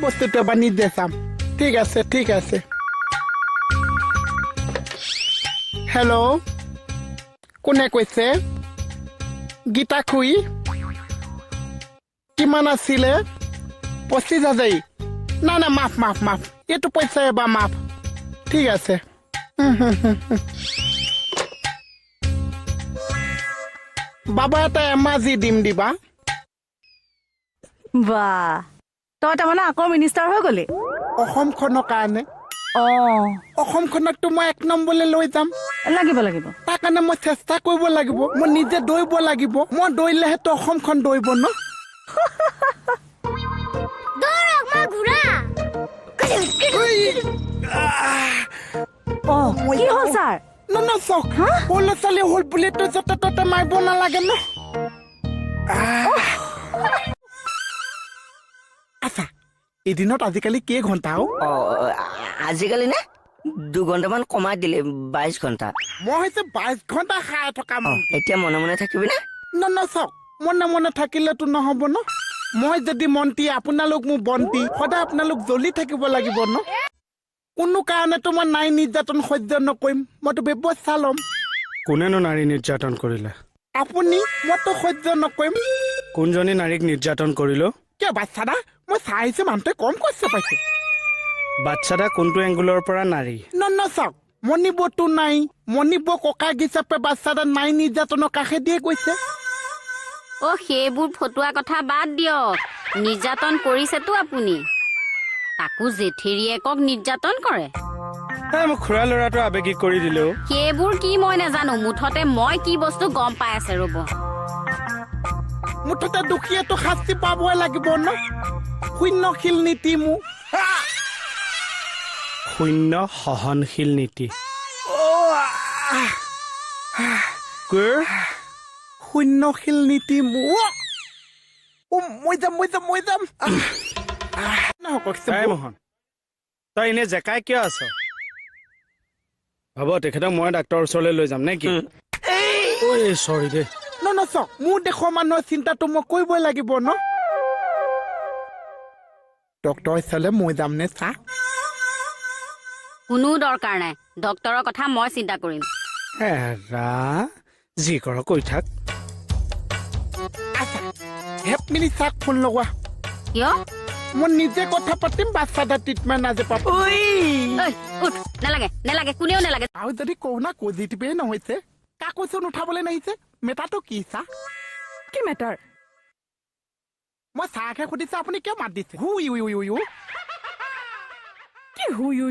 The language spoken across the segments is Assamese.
বস্তুটো এবাৰ নিজে চাম ঠিক আছে ঠিক আছে হেল্ল' কোনে কৈছে গীতা খুই কিমান আছিলে 25,000 না না মাফ মাফ মাফ এইটো পইচা এবাৰ মাফ ঠিক আছে বাবা এটা এমাজি দিম দিবা বাহ তই তাৰমানে আকৌ মিনিষ্টাৰ হৈ গলি অসমখনৰ কাৰণে অঁ অসমখনকতো মই 1 নম্বৰলৈ লৈ যাম লাগিব লাগিব তাৰ কাৰণে মই চেষ্টা কৰিব লাগিব মই নিজে দৌৰিব লাগিব মই দৌৰিলেহে তো অসমখন দৌৰিব ন দৌৰক মই ঘূৰা অঁ কি হ'ল ছাৰ ন ন চক হ'ল ছোৱালী হ'ল বুলি তো য'তে ত'তে মাৰিব নালাগে ন আচ্ছা এদিনত আজিকালি কেই ঘণ্টা আজিকালি নে 2 ঘণ্টামান কমাই দিলে 22 ঘণ্টা মই হৈছে 22 ঘণ্টা খাই থকা এতিয়া মনে মনে থাকিবি নে ন ন চক মনে মনে থাকিলেতো নহ'ব ন মই যদি মন্ত্ৰী আপোনালোক মোৰ বন্তি সদায় আপোনালোক জ্বলি থাকিব লাগিব ন কোনো কাৰণেতো মই নাই নিৰ্যাতন সহ্য নকৰিম মইতো ব্যৱস্থা ল'ম কোনেনো নাৰী নিৰ্যাতন কৰিলে আপুনি মইতো সহ্য নকৰিম কোনজনী নাৰীক নিৰ্যাতন কৰিলো কিয় বাচ্চা দা মই চাইছো মানুহটোৱে কম কষ্ট পাইছে বাচ্চাটা কোনটো এংগুলৰ পৰা নাৰী ন ন চাওক মণিবতো নাই মণিব ককাক হিচাপে বাচ্চাটা নাই নিৰ্যাতনৰ কাষে দিয়ে গৈছে সেইবোৰ ফটুৱা কথা বাদ দিয়ক নিৰ্যাতন কৰিছেতো আপুনি তাকো জেঠেৰীয়েকক নিৰ্যাতন কৰে মোক খুৰা ল'ৰাটো আবেগিক কৰি দিলেও সেইবোৰ কি মই নাজানো মুঠতে মই কি বস্তু গম পাই আছে ৰ'ব মুঠতে দুখীয়াটো শাস্তি পাবই লাগিব ন শূন্যশীল নীতি মোৰ শূন্য সহনশীল নীতি শূন্যশীল নীতি মোৰ মই যাম মোহন তই এনে জেকাই কিয় আছ হ'ব তেখেতক মই ডাক্তৰৰ ওচৰলৈ লৈ যাম নে কি চৰি দে ন চক মোৰ দেশৰ মানুহৰ চিন্তাটো মই কৰিবই লাগিব ন ডক্তৰ চালে মই যাম নে চা কোনো দৰকাৰ নাই ডক্তৰৰ কথা মই চিন্তা কৰিম এৰা যি কৰ কৈ থাক হেপ মিলি চাক ফোন লগোৱা কিয় মই নিজে কথা পাতিম বাচ্চাটা ট্ৰিটমেণ্ট আজি পাব উঠ নালাগে নালাগে কোনেও নালাগে আৰু যদি কৰোণা পজিটিভেই নহৈছে কাকোচোন উঠাবলৈ নাহিছে মেটাৰটো কি চাহ কি মেটাৰ মই চাহকে সুধিছে আপুনি কিয় মাত দিছে হু ইউ ইউ ইউ কি হুইউ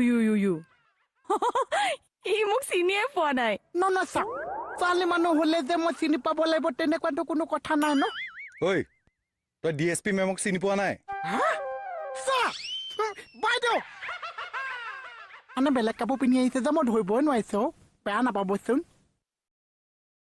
ই মোক চিনিয়ে পোৱা নাই ন চাওক ছোৱালী মানুহ হলে যে মই চিনি পাব লাগিব তেনেকুৱাতো কোনো কথা নাই ন ঐ তই DSP মেমক চিনি পোৱা নাই বাইদেউ মানে বেলেগ কাপোৰ পিন্ধি আহিছে যে মই ধৰিবই নোৱাৰিছো বেয়া নাপাবচোন